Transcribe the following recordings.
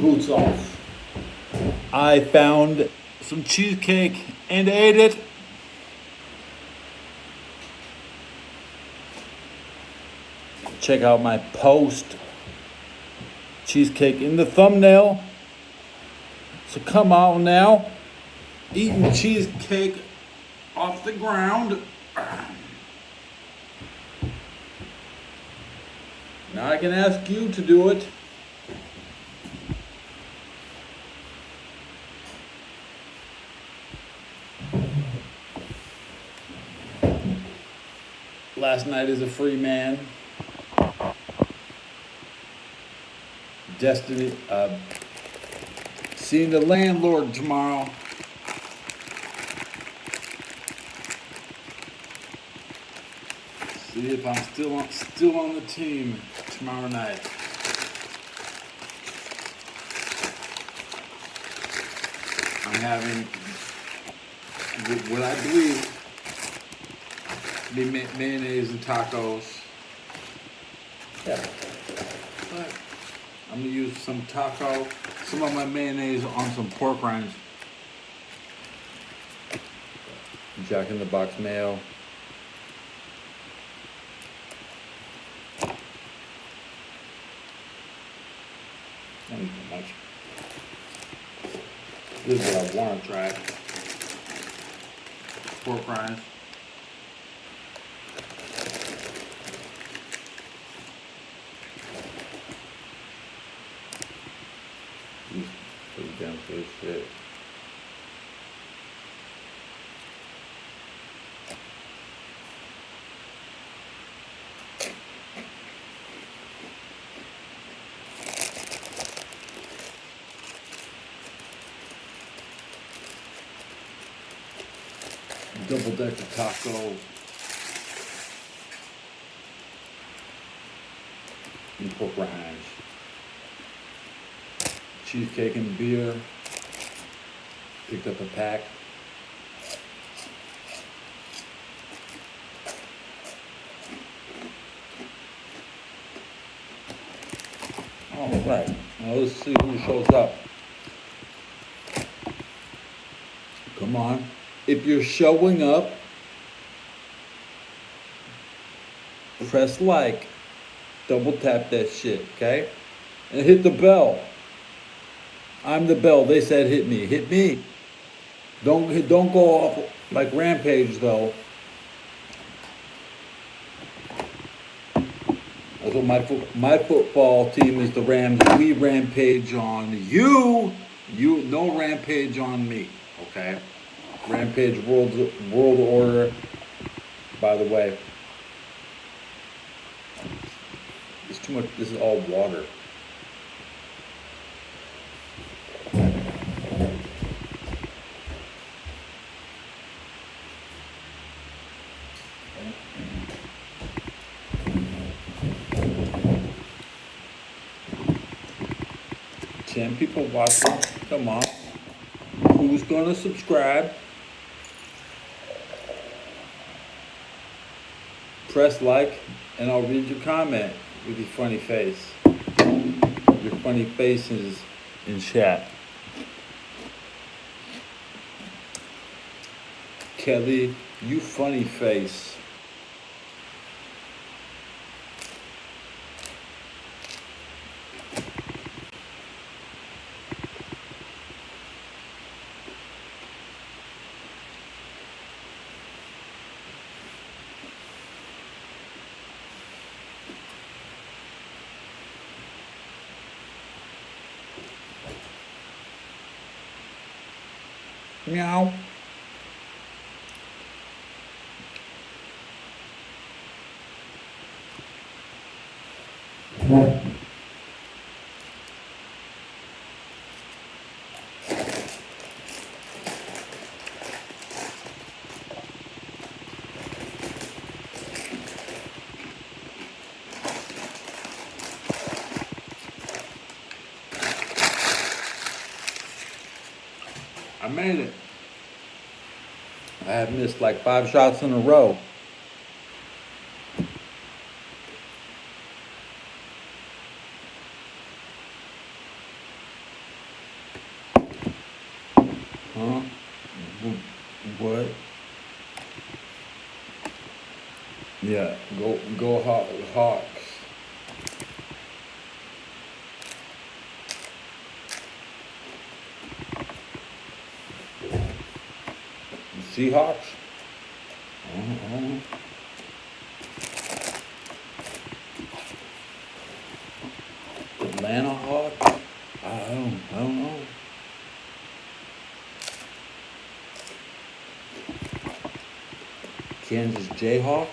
Boots off. I found some cheesecake and ate it. Check out my post. Cheesecake in the thumbnail. So come on now. Eating cheesecake off the ground. Now I can ask you to do it. Last night is a free man. Destiny, seeing the landlord tomorrow. See if I'm still on the team tomorrow night. I'm having what I believe to be mayonnaise and tacos. Yeah. But I'm gonna use some of my mayonnaise on some pork rinds. Jack in the Box mayo. Not even much. This is what I want to try. Pork rinds. Put it down for this shit. Double-decker tacos. And pork rinds. Cheesecake and beer. Picked up a pack. All right. Now let's see who shows up. Come on. If you're showing up, press like. Double tap that shit, okay? And hit the bell. I'm the bell. They said hit me. Hit me. Don't go off like Rampage though. That's what my football team is, the Rams. We rampage on you. You no rampage on me. Okay. Rampage World Order. By the way, it's too much. This is all water. Ten people watching. Come on. Who's gonna subscribe? Press like, and I'll read your comment with your funny face. Your funny faces in chat. Kelly, you funny face. Meow. I made it. I have missed like 5 shots in a row. Yeah, go Hawks. Seahawks. Uh-huh. Atlanta Hawks. I don't know. Kansas Jayhawks.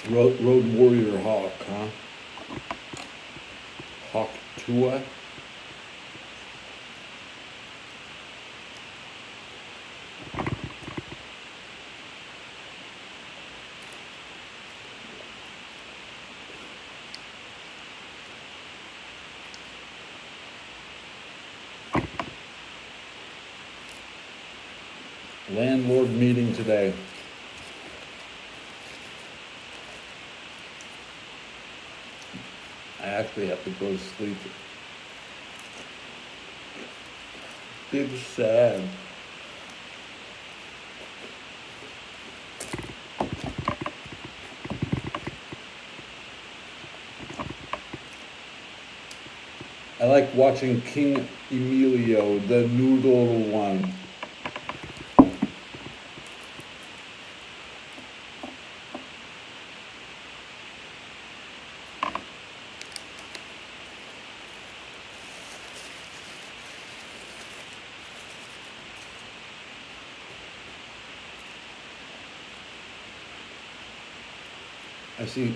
Road Warrior Hawk, huh? Hawk Tua. Landlord meeting today. I actually have to go to sleep. It's sad. I like watching King Emilio, the noodle one. I see.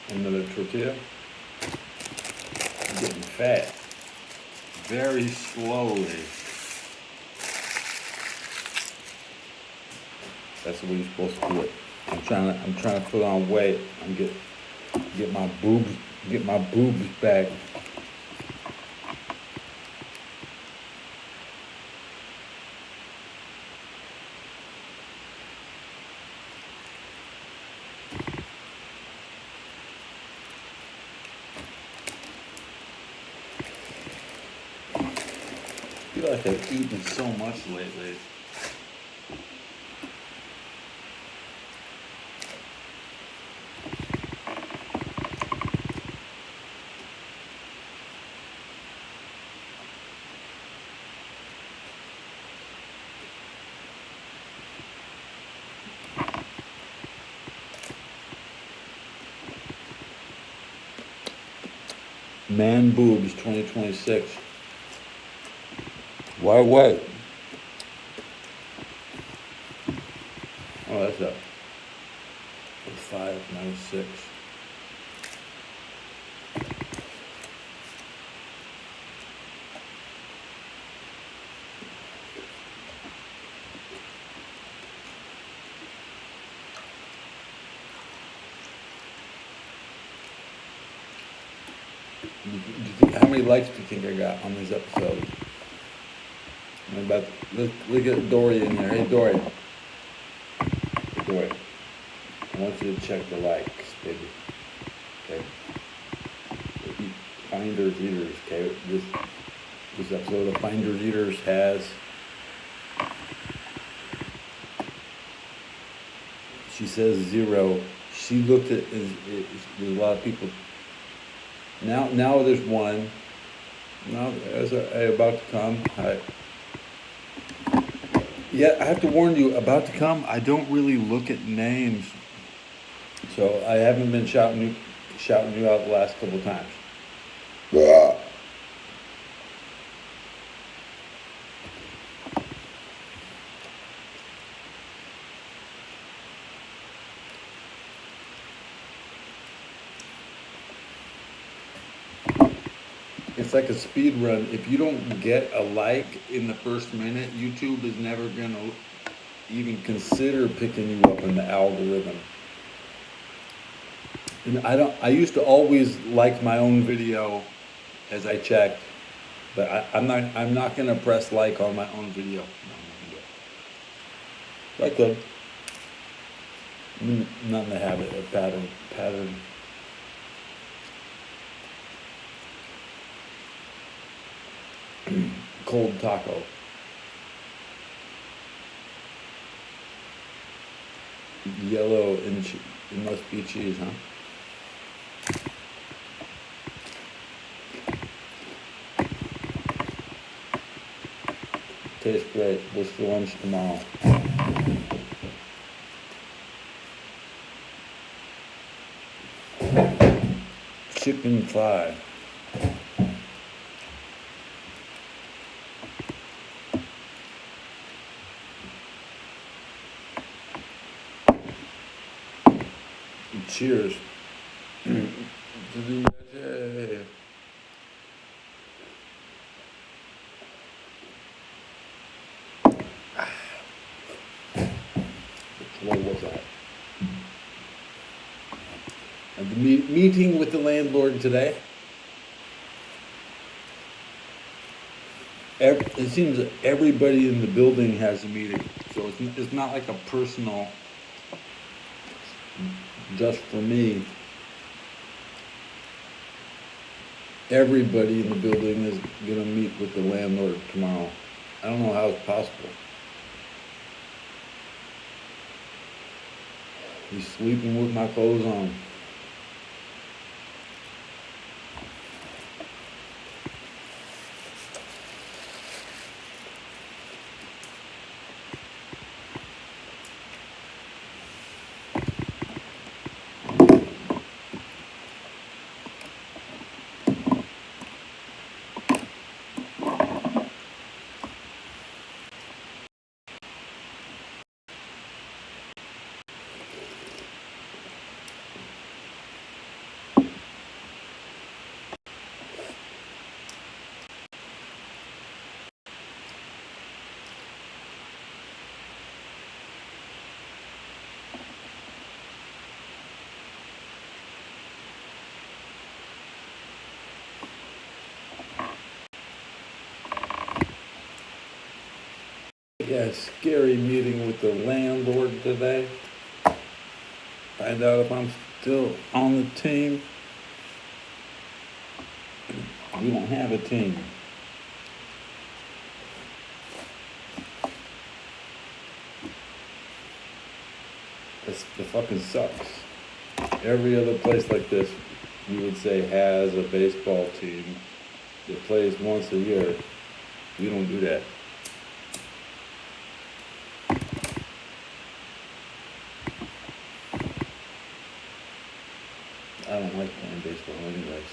Another tortilla. I'm getting fat. Very slowly. That's the way you're supposed to do it. I'm trying to put on weight. I'm get my boobs back. I feel like I've eaten so much lately. Man boobs 2026. Why what? Oh, that's a 596. How many likes do you think I got on these episodes? Look at Dory in there. Hey, Dory. Hey, Dory. I want you to check the likes, baby. Okay. Finders Eaters. Okay. This episode of Finders Eaters has. She says 0. She looked at. There's a lot of people. Now there's 1. Now there's about to come. Yeah, I have to warn you, about to come, I don't really look at names. So I haven't been shouting you out the last couple times. it's like a speed run. If you don't get a like in the first minute, YouTube is never gonna even consider picking you up in the algorithm. And I used to always like my own video as I checked, but I'm not gonna press like on my own video. No, I'm not gonna do it. I could. I'm not in the habit of pattern. Cold taco. Yellow and it must be cheese, huh? Tastes great. What's for lunch tomorrow? Chicken thigh. Cheers. What was that? At the meeting with the landlord today. It seems that everybody in the building has a meeting, so it's not like a personal, just for me. Everybody in the building is gonna meet with the landlord tomorrow. I don't know how it's possible. He's sleeping with my clothes on. Yeah, scary meeting with the landlord today. Find out if I'm still on the team. We don't have a team. The fucking sucks. Every other place like this, you would say, has a baseball team that plays once a year. We don't do that. I don't like playing baseball anyways.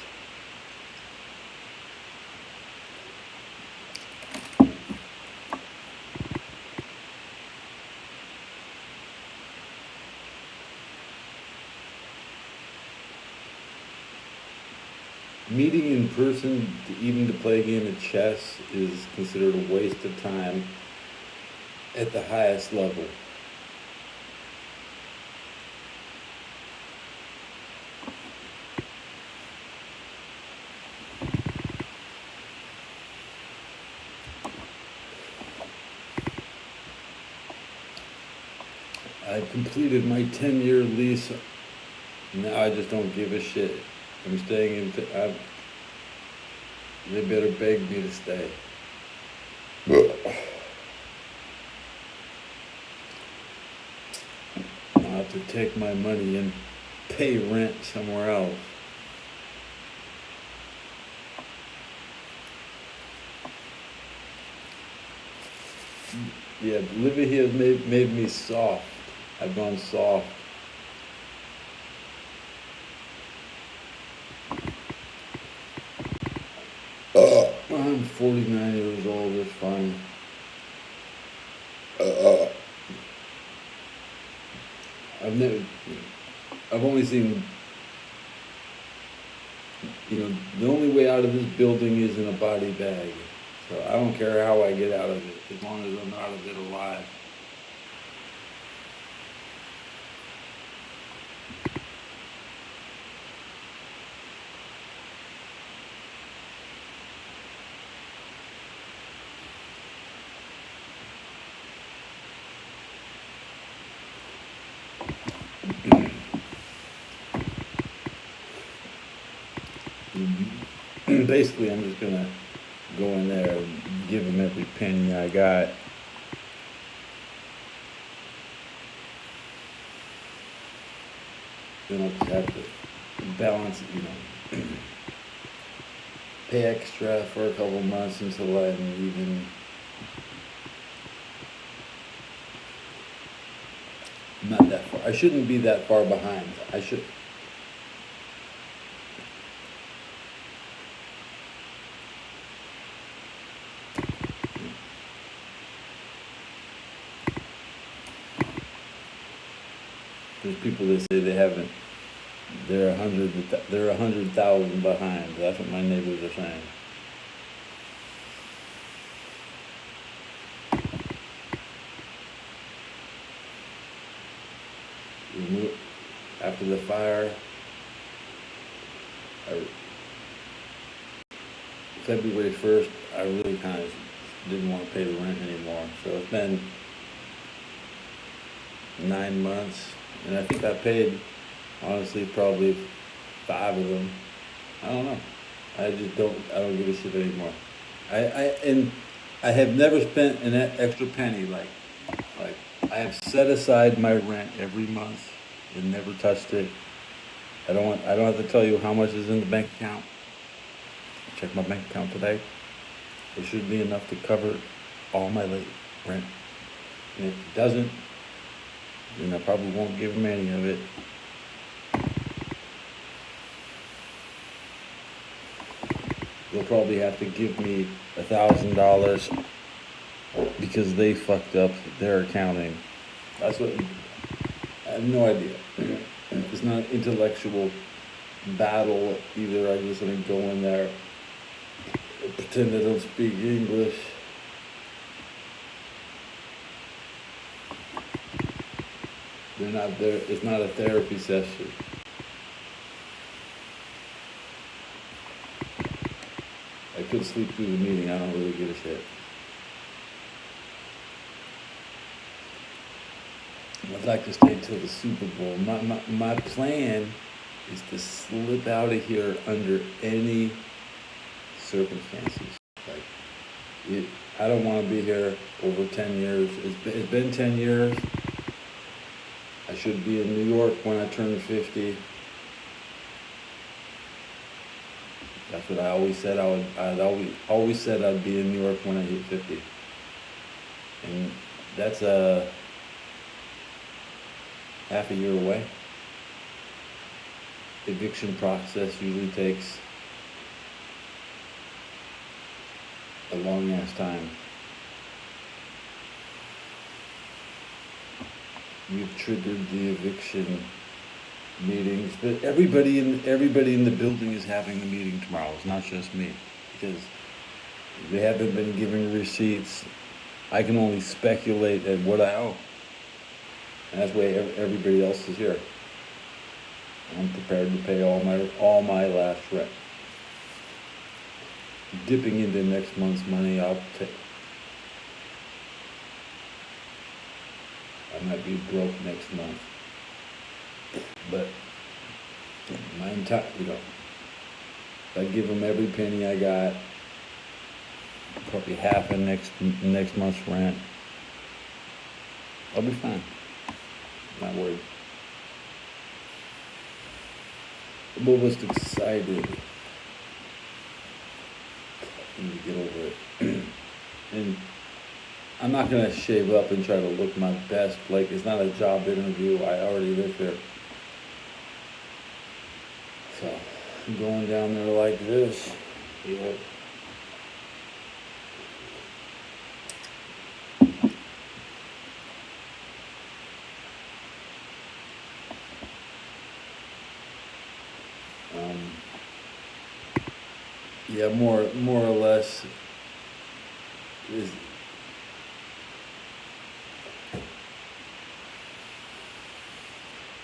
Meeting in person, even to play a game of chess, is considered a waste of time at the highest level. I completed my 10-year lease. Now I just don't give a shit. I'm staying in. They better beg me to stay. I'll have to take my money and pay rent somewhere else. Yeah, living here has made me soft. I've gone soft. I'm 49 years old, it's fine. I've only seen The only way out of this building is in a body bag. So I don't care how I get out of it, as long as I'm out of it alive. Basically, I'm just gonna go in there and give them every penny I got. Then I'll just have to balance, pay extra for a couple months until I'm even. Not that far. I shouldn't be that far behind. I should. There's people that say they haven't. They're 100,000 behind. That's what my neighbors are saying. After the fire, February 1st, I really kind of didn't want to pay the rent anymore. So it's been 9 months, and I think I paid, honestly, probably 5 of them. I don't know. I don't give a shit anymore. And I have never spent an extra penny. Like I have set aside my rent every month and never touched it. I don't have to tell you how much is in the bank account. Check my bank account today. It should be enough to cover all my late rent. And if it doesn't, then I probably won't give them any of it. They'll probably have to give me $1,000 because they fucked up their accounting. That's what. I have no idea. It's not an intellectual battle either. I just want to go in there, pretend I don't speak English. They're not there. It's not a therapy session. I could sleep through the meeting. I don't really give a shit. I'd like to stay till the Super Bowl. My plan is to slip out of here under any circumstances. I don't want to be here over 10 years. It's been 10 years. I should be in New York when I turn 50. That's what I always said I would. I always said I'd be in New York when I hit 50. And that's half a year away. Eviction process usually takes a long ass time. We've triggered the eviction meetings, but everybody in the building is having the meeting tomorrow. It's not just me, because they haven't been giving receipts. I can only speculate at what I owe, and that's why everybody else is here. I'm prepared to pay all my last rent. Dipping into next month's money, I'll take. I might be broke next month, but my entire, if I give them every penny I got, probably half of next month's rent, I'll be fine. Not worried. I'm almost excited. I need to get over it. And I'm not going to shave up and try to look my best. Like, it's not a job interview. I already live here. So, I'm going down there like this. Yep. Yeah, more or less. Is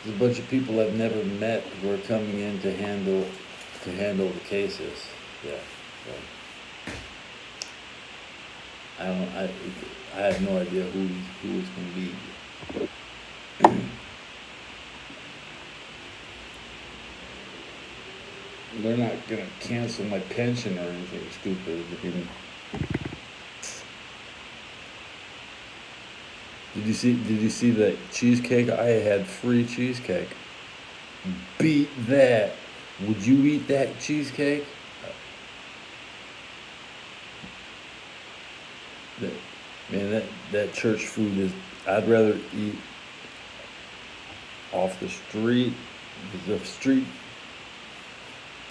there's a bunch of people I've never met who are coming in to handle the cases. Yeah, so I don't I have no idea who it's gonna be. They're not gonna cancel my pension or anything stupid. Did you see that cheesecake? I had free cheesecake. Beat that. Would you eat that cheesecake? That, man, that church food is. I'd rather eat off the street. The street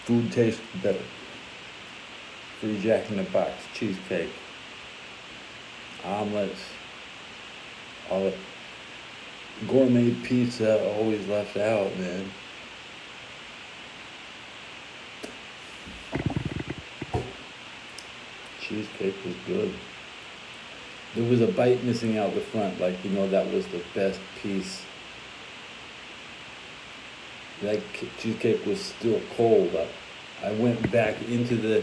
food tastes better. Free Jack in the Box cheesecake, omelets, all the gourmet pizza always left out, man. Cheesecake was good. There was a bite missing out the front, like that was the best piece. That cheesecake was still cold. I went back into the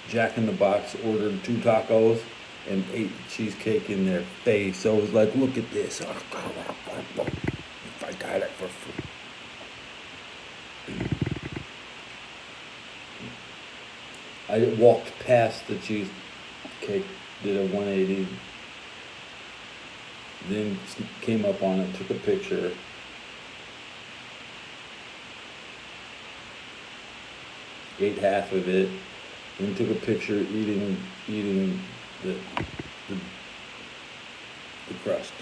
Jack in the Box, ordered 2 tacos, and ate the cheesecake in their face. So it was like, look at this. I got it for free. I walked past the cheesecake, did a 180, then came up on it, took a picture. Ate half of it, then took a picture eating the crust.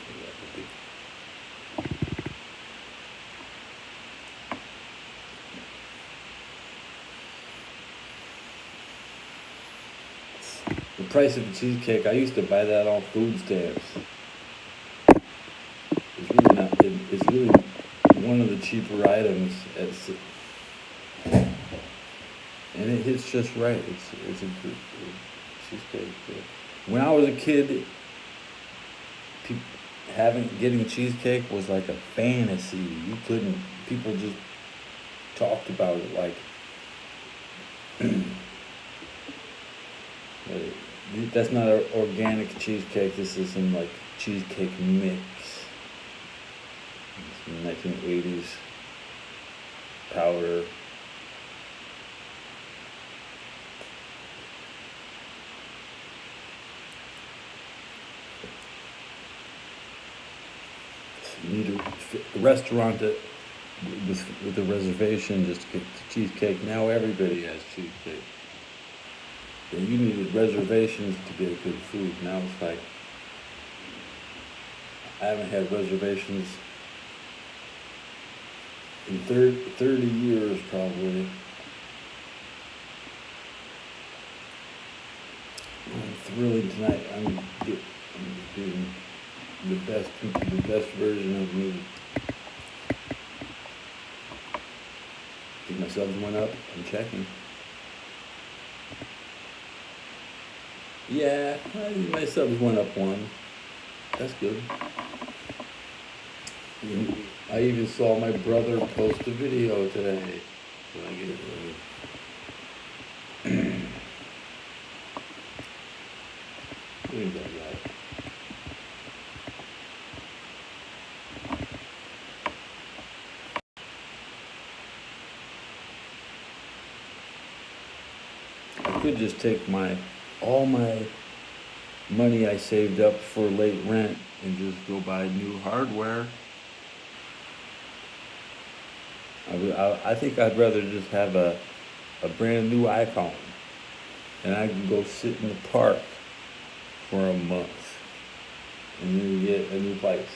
The price of a cheesecake, I used to buy that on food stamps. It's really one of the cheaper items and it hits just right. It's a good cheesecake. When I was a kid, getting cheesecake was like a fantasy. You couldn't. People just talked about it like. That's not an organic cheesecake. This is some like cheesecake mix. Some 1980s powder. You need a restaurant that with a reservation just to get the cheesecake. Now everybody has cheesecake. And you needed reservations to get good food. Now it's like I haven't had reservations in 30 years probably. I'm thrilling tonight. I'm doing the best version of me. I think my subs went up. I'm checking. Yeah, my subs went up 1. That's good. I even saw my brother post a video today. When I get it ready. I could just take all my money I saved up for late rent and just go buy new hardware. I think I'd rather just have a brand new iPhone and I can go sit in the park for a month and then get a new place.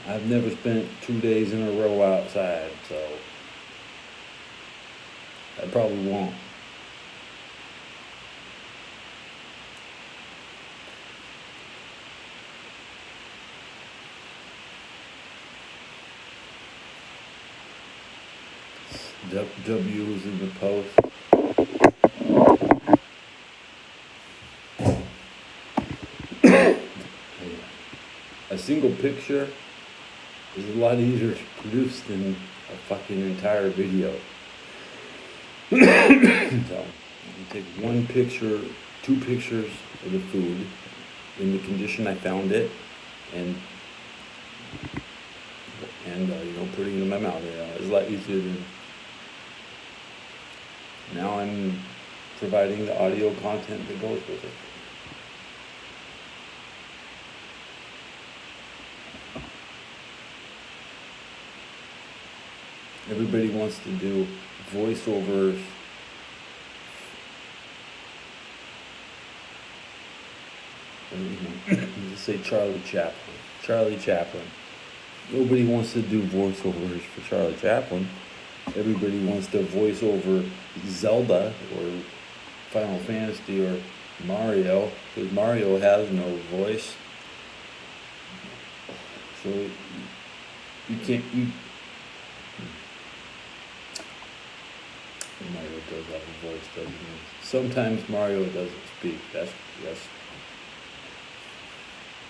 I've never spent 2 days in a row outside, so I probably won't. W was in the post. A single picture is a lot easier to produce than a fucking entire video. So you take one picture, two pictures of the food in the condition I found it, and putting it in my mouth. It's a lot easier than. Now I'm providing the audio content that goes with it. Everybody wants to do voiceovers. Just say Charlie Chaplin. Charlie Chaplin. Nobody wants to do voiceovers for Charlie Chaplin. Everybody wants to voice over Zelda or Final Fantasy or Mario, because Mario has no voice. So you can't. Mario does have a voice, doesn't he? Sometimes Mario doesn't speak. That's.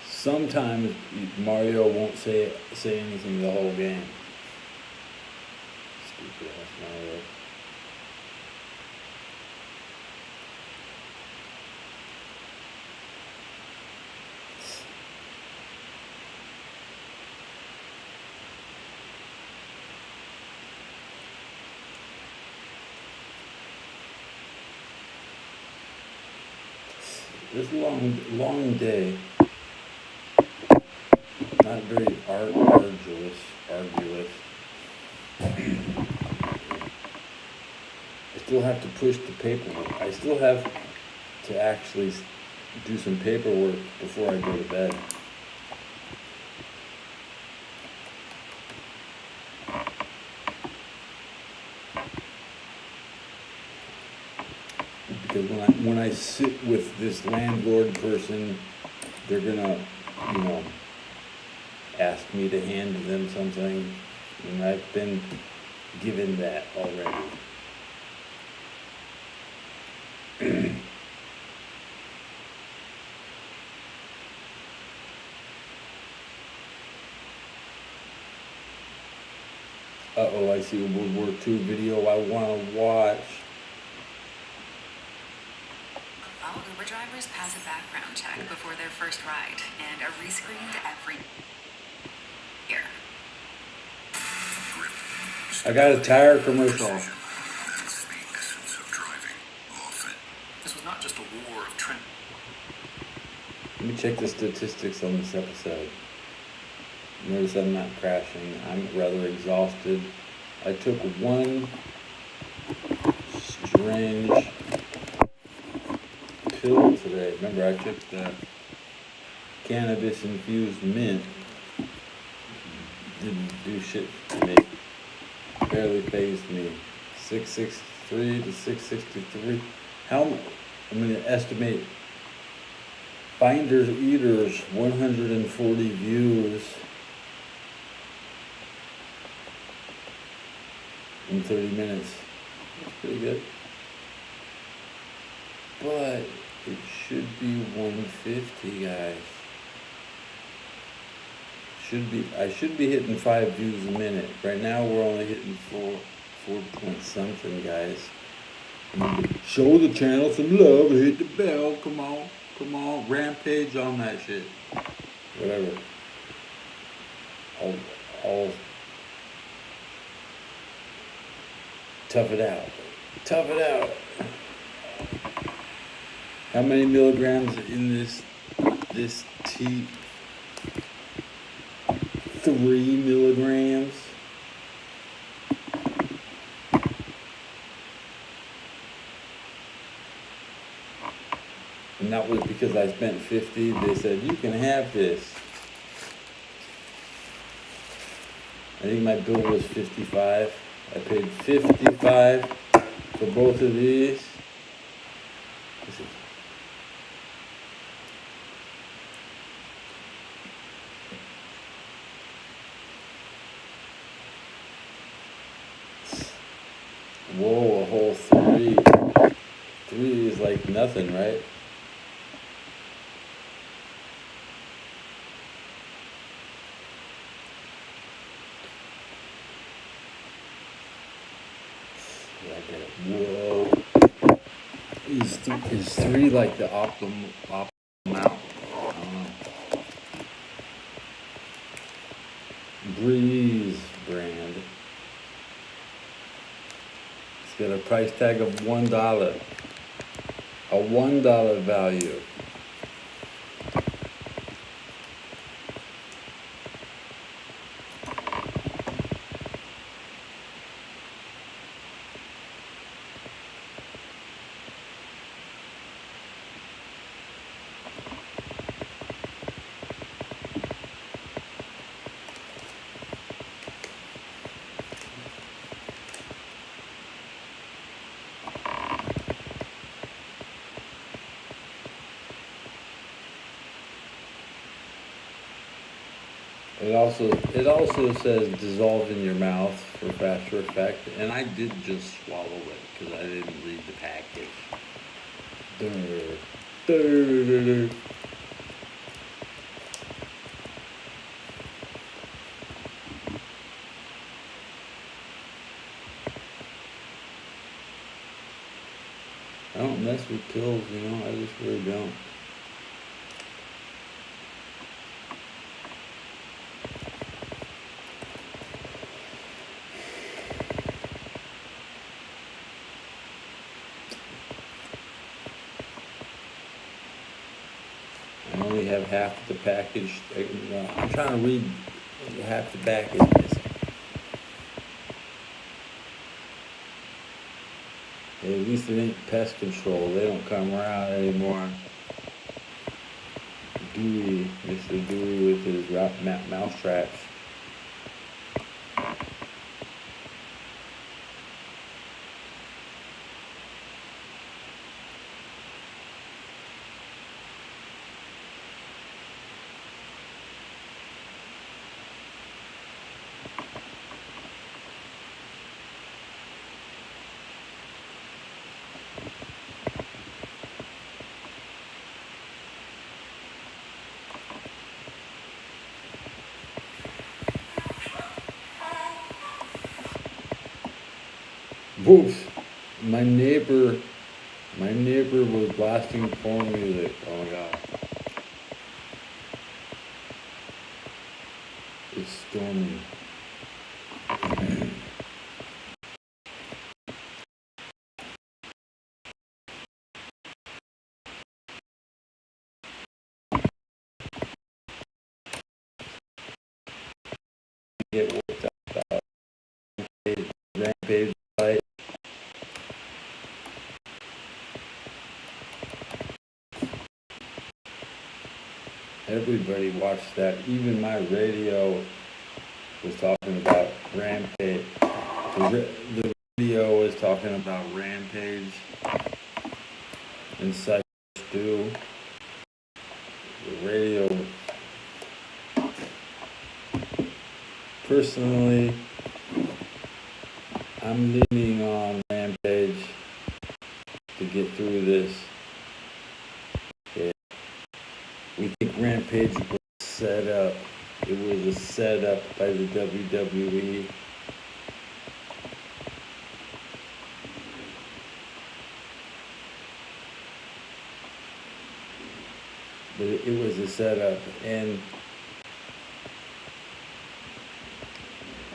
Sometimes Mario won't say anything the whole game. Stupid ass Mario. This long day, not very arduous. I still have to push the paperwork. I still have to actually do some paperwork before I go to bed. Because when I sit with this landlord person, they're gonna, ask me to hand them something, and I've been given that already. Uh-oh, I see a World War II video I want to watch. All Uber drivers pass a background check before their first ride and are rescreened every year. I got a tire commercial. That's the essence of driving. Often. This was not just a war of trend. Let me check the statistics on this episode. Notice I'm not crashing. I'm rather exhausted. I took one strange pill today. Remember, I took the cannabis-infused mint. Didn't do shit to me. Barely phased me. 663 to 663. I'm going to estimate Finders Eaters 140 views in 30 minutes. That's pretty good. But it should be 150, guys. I should be hitting 5 views a minute. Right now we're only hitting 4 point something, guys. Show the channel some love, hit the bell, come on, rampage on that shit. Whatever. I'll tough it out. How many milligrams in this tea? 3 milligrams. And that was because I spent 50. They said, you can have this. I think my bill was 55. I paid 55 for both of these. Whoa, a whole three. Three is like nothing, right? Yeah, I get it. Whoa. Is three like the optimal amount? I don't know. Breeze brand. It's got a price tag of $1. A $1 value. It also says dissolve in your mouth for faster effect, and I did just swallow it because I didn't read the package. Durr. Durr, durr, durr. I don't mess with pills, you know, I just really don't. I only have half the package. I'm trying to read half the package. Hey, at least it ain't pest control. They don't come around anymore. Dewey, Mr. Dewey with his mouse traps. Whoops! My neighbor was blasting porn music. Oh my god! It's storming. Get worked out. Rampage fight. Everybody watched that. Even my radio was talking about Rampage. The radio was talking about Rampage and Psycho Stew. The radio. Personally, I'm leaning on Rampage to get through this. Yeah. We think Rampage was set up. It was a setup by the WWE. But it was a setup, and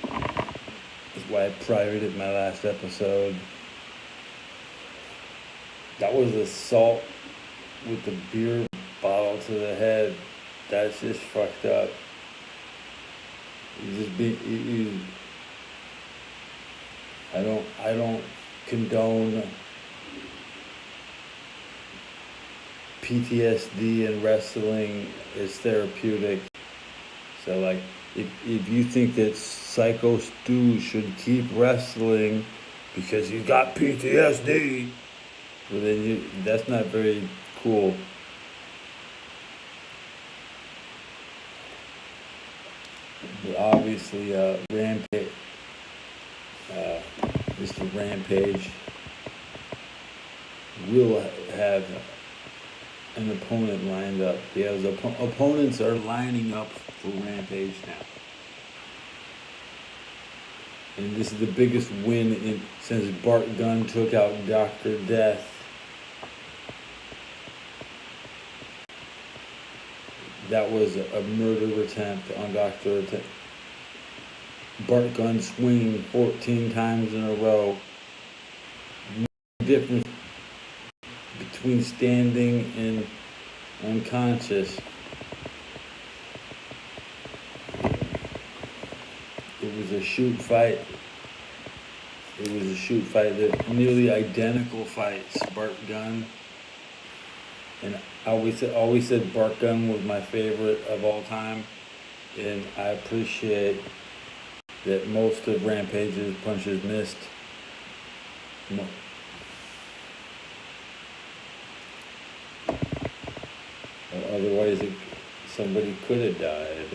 that's why I privated my last episode. That was assault with the beer bottle to the head. That's just fucked up. I don't condone PTSD and wrestling is therapeutic. So like if you think that Psycho Stu should keep wrestling because he's got PTSD, well then that's not very cool. But obviously Rampage Mr. Rampage will have an opponent lined up. He has opponents are lining up for Rampage now. And this is the biggest win since Bart Gunn took out Dr. Death. That was a murder attempt on Dr. Death. Bart Gunn swinging 14 times in a row. No difference between standing and unconscious. It was a shoot fight. They're nearly identical fights. Bart Gunn. And I always said Bart Gunn was my favorite of all time. And I appreciate that most of Rampage's punches missed. Otherwise, somebody could have died.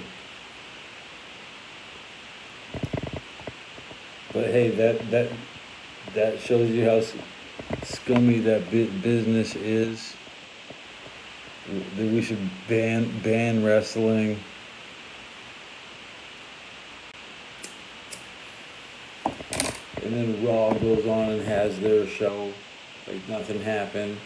But hey, that shows you how scummy that business is. That we should ban wrestling. And then Raw goes on and has their show like nothing happened.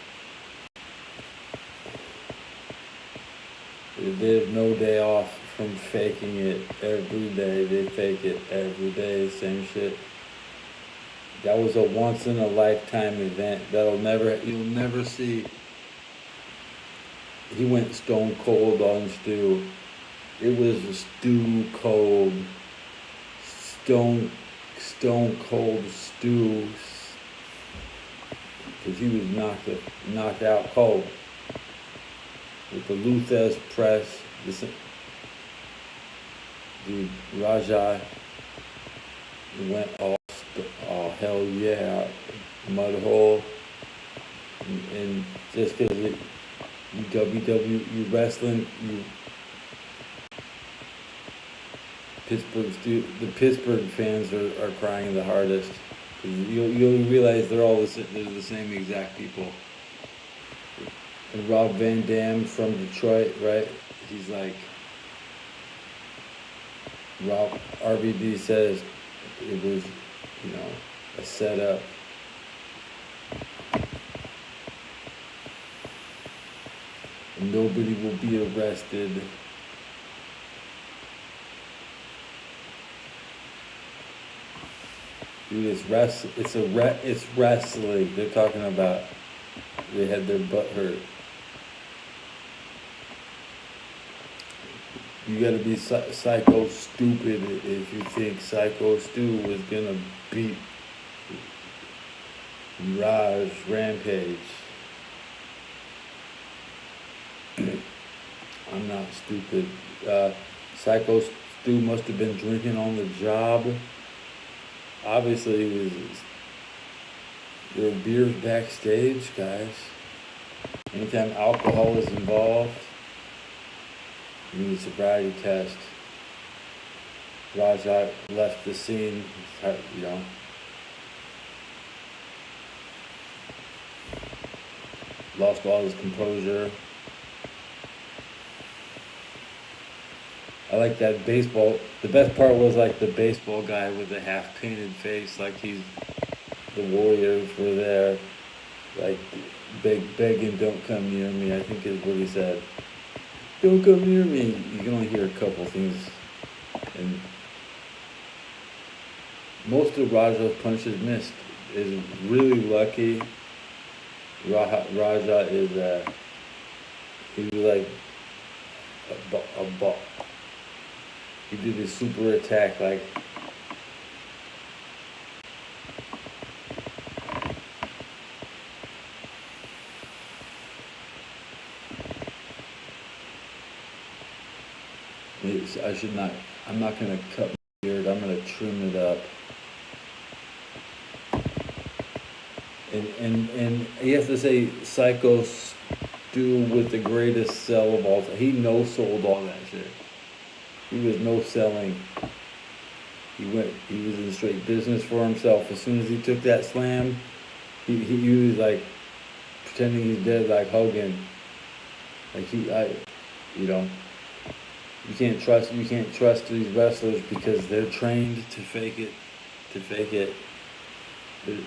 They have no day off from faking it every day. They fake it every day, same shit. That was a once in a lifetime event you'll never see. He went stone cold on Stu. It was a Stu cold, stone cold Stu, because he was knocked out cold. With the Lou Thesz press, dude, Raja went all hell yeah, mud hole, and just because you WWE wrestling, the Pittsburgh fans are crying the hardest. You'll realize they're the same exact people. And Rob Van Dam from Detroit, right? He's like, RVD says it was, a setup. And nobody will be arrested. Dude, it's wrestling. They're talking about they had their butt hurt. You gotta be psycho stupid if you think Psycho Stu was gonna beat Rampage. I'm not stupid. Psycho Stu must have been drinking on the job. Obviously, there were beers backstage, guys. Anytime alcohol is involved, you need a sobriety test. Raja left the scene, lost all his composure. I like that baseball. The best part was like the baseball guy with the half painted face, like the Warriors were there, like begging, don't come near me, I think is what he said. Don't come near me. You can only hear a couple things. And most of Raja's punches missed. Is really lucky. Raja is he was like a he did his super attack like I'm not gonna cut my beard, I'm gonna trim it up. And you have to say Psycho Stu with the greatest sell of all time. He no-sold all that shit. He was no selling. He was in straight business for himself. As soon as he took that slam, he was like pretending he's dead, like Hogan. Like you know, you can't trust these wrestlers because they're trained to fake it, They're-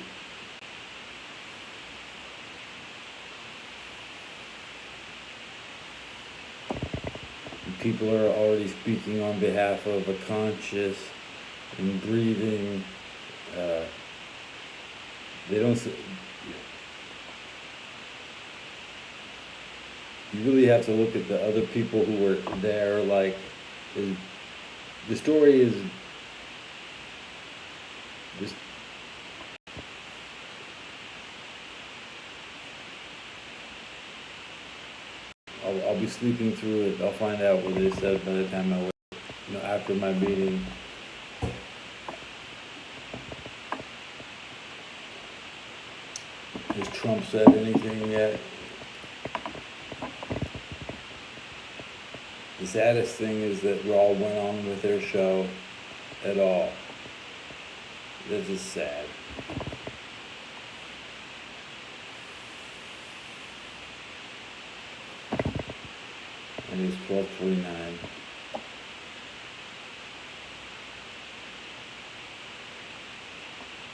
People are already speaking on behalf of a conscious and breathing. Uh, they don't. You really have to look at the other people who were there. Like, the story is just. I'll be sleeping through it. I'll find out what they said by the time I wake. After my meeting. Has Trump said anything yet? The saddest thing is that Raw went on with their show at all. This is sad. And it's 12:29.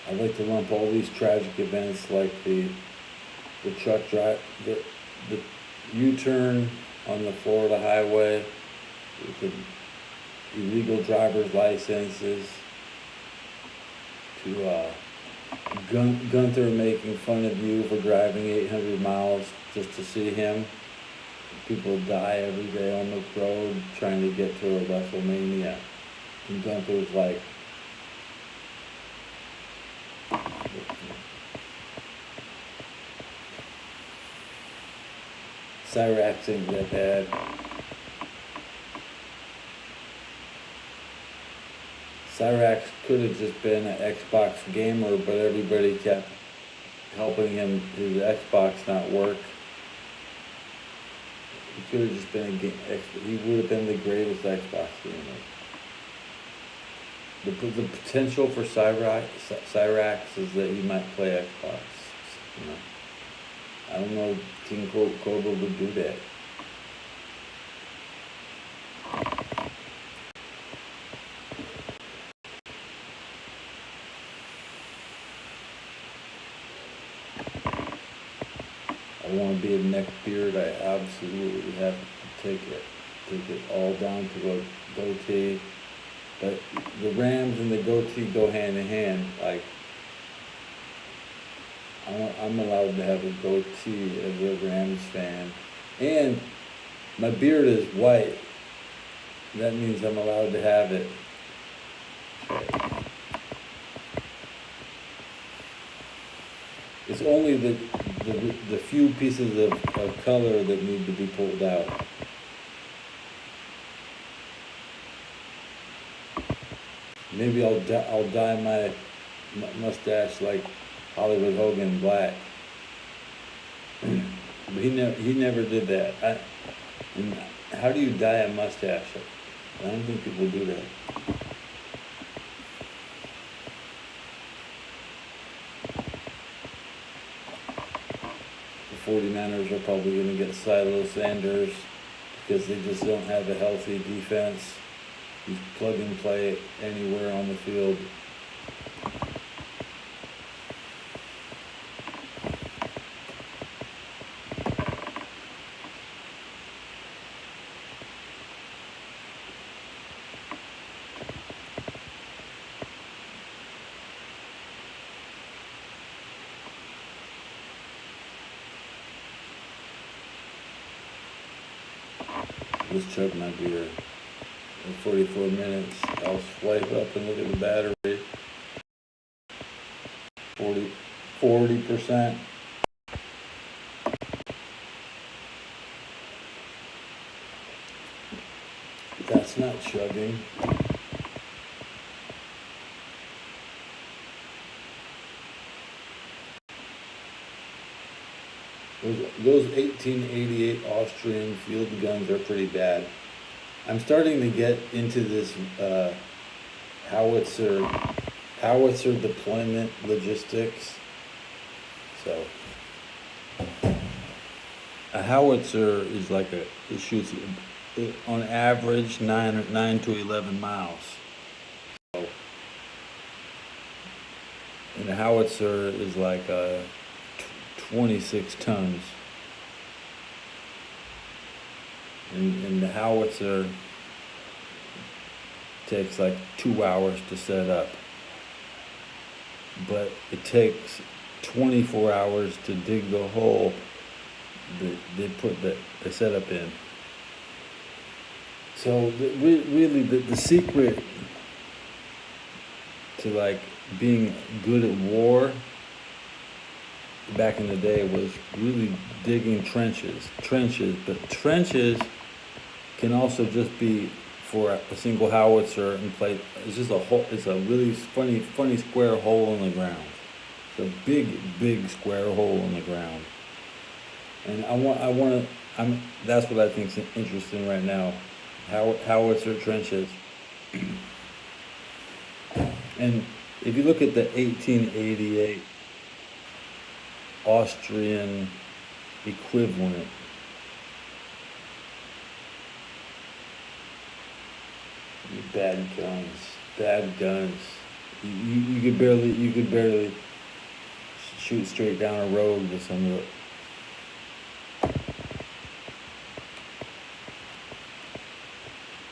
I like to lump all these tragic events like the truck drive, the U-turn on the Florida highway, with the illegal driver's licenses, to Gunther making fun of you for driving 800 miles just to see him. People die every day on the road trying to get to a WrestleMania. And Gunther's like, Cyrax ain't that bad. Cyrax could have just been an Xbox gamer, but everybody kept helping him his Xbox not work. He could have just been a game. He would have been the greatest Xbox gamer. The potential for Cyrax is that he might play Xbox. I don't know if King Cobra would do that. I want to be a neckbeard. I absolutely have to take it all down to a goatee. But the Rams and the goatee go hand in hand. Like, I'm allowed to have a goatee as a Rams fan. And my beard is white. That means I'm allowed to have it. It's only the few pieces of color that need to be pulled out. Maybe I'll dye my mustache like Hollywood Hogan black. But he never did that. And how do you dye a mustache? I don't think people do that. The 49ers are probably going to get Silo Sanders because they just don't have a healthy defense. He's plug and play anywhere on the field. Let's chug my beer. In 44 minutes, I'll swipe up and look at the battery. 40%. That's not chugging. Those 1888 Austrian field guns are pretty bad. I'm starting to get into this howitzer deployment logistics. So a howitzer is like it shoots on average 9 to 11 miles. So, and a howitzer is like 26 tons. And the howitzer takes like 2 hours to set up, but it takes 24 hours to dig the hole that they put the setup in. So really the secret to like being good at war back in the day was really digging trenches, but trenches can also just be for a single howitzer and play. It's just a hole. It's a really funny square hole in the ground. It's a big square hole in the ground. And that's what I think is interesting right now. Howitzer trenches. And if you look at the 1888 Austrian equivalent, bad guns. You could barely shoot straight down a road with some of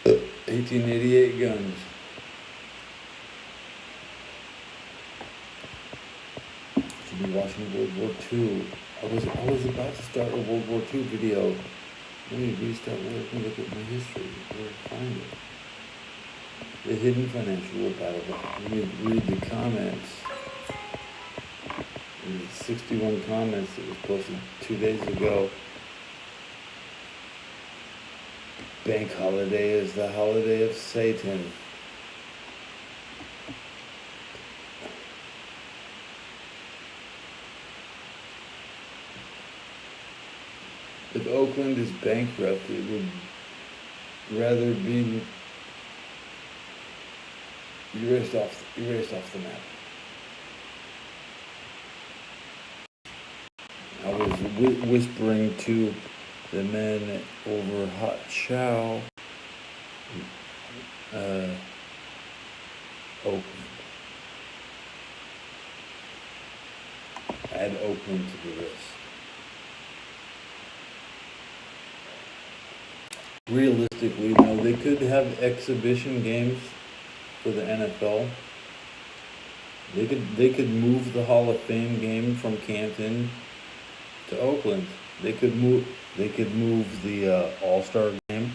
the 1888 guns. Should be watching World War II. I was about to start a World War II video. Let me restart working, look at my history, where to find it. The hidden financial war battle. Let me read the comments. There's 61 comments that was posted 2 days ago. Bank holiday is the holiday of Satan. If Oakland is bankrupt, it would rather be erased off the map. I was whispering to the men over hot chow, Oakland. Add Oakland to the list. Realistically, no, they could have exhibition games for the NFL. They could move the Hall of Fame game from Canton to Oakland. They could move the All-Star game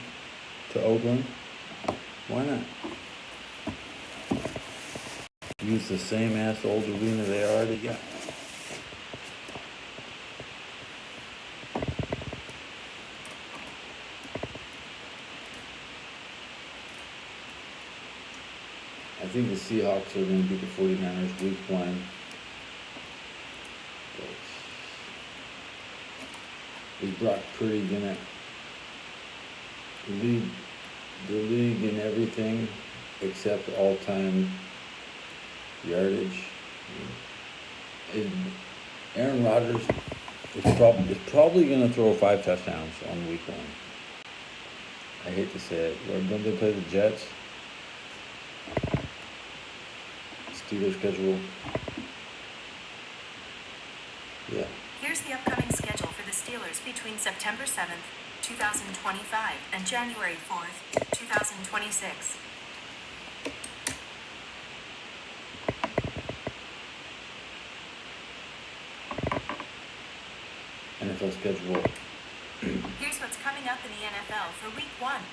to Oakland. Why not? Use the same ass old arena they already got. I think the Seahawks are going to beat the 49ers week one. Is Brock Purdy going to lead the league in everything except all-time yardage? Aaron Rodgers is probably going to throw 5 touchdowns on week one. I hate to say it. Don't they play the Jets? Steelers schedule. Yeah. Here's the upcoming schedule for the Steelers between September 7th, 2025 and January 4th, 2026. NFL schedule. Here's what's coming up in the NFL for week 1.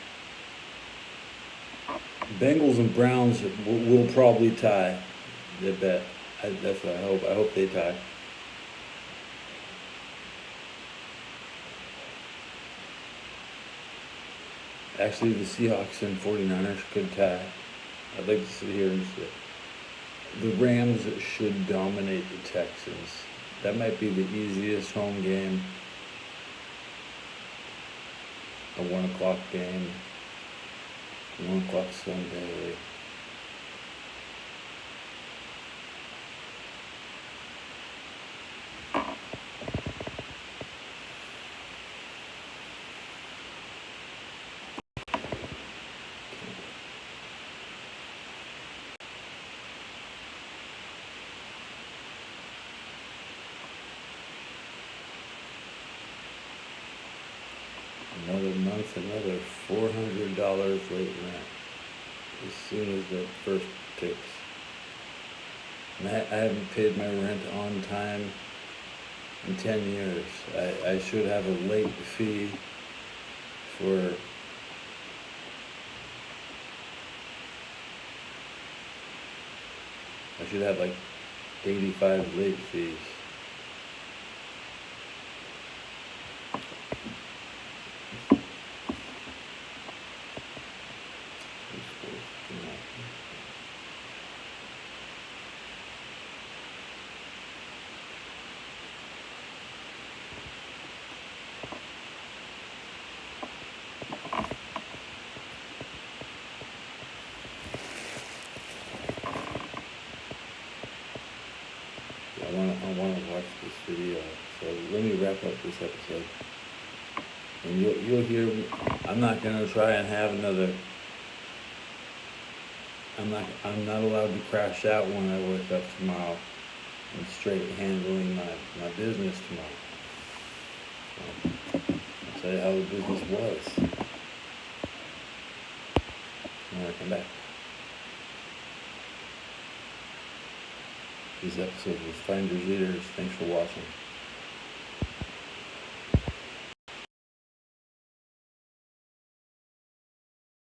Bengals and Browns will probably tie. I bet. That's what I hope. I hope they tie. Actually, the Seahawks and 49ers could tie. I'd like to sit here and say the Rams should dominate the Texans. That might be the easiest home game. A 1 o'clock game. 1 o'clock Sunday. month another $400 late rent as soon as the first ticks. And I haven't paid my rent on time in 10 years. I should have a late fee for I should have like 85 late fees. I wanna watch this video. So let me wrap up this episode. And you'll hear me. I'm not gonna try and have another. I'm not allowed to crash out when I wake up tomorrow. I'm straight handling my business tomorrow. So, I'll tell you how the business was when I come back. This episode was Finders Leaders. Thanks for watching.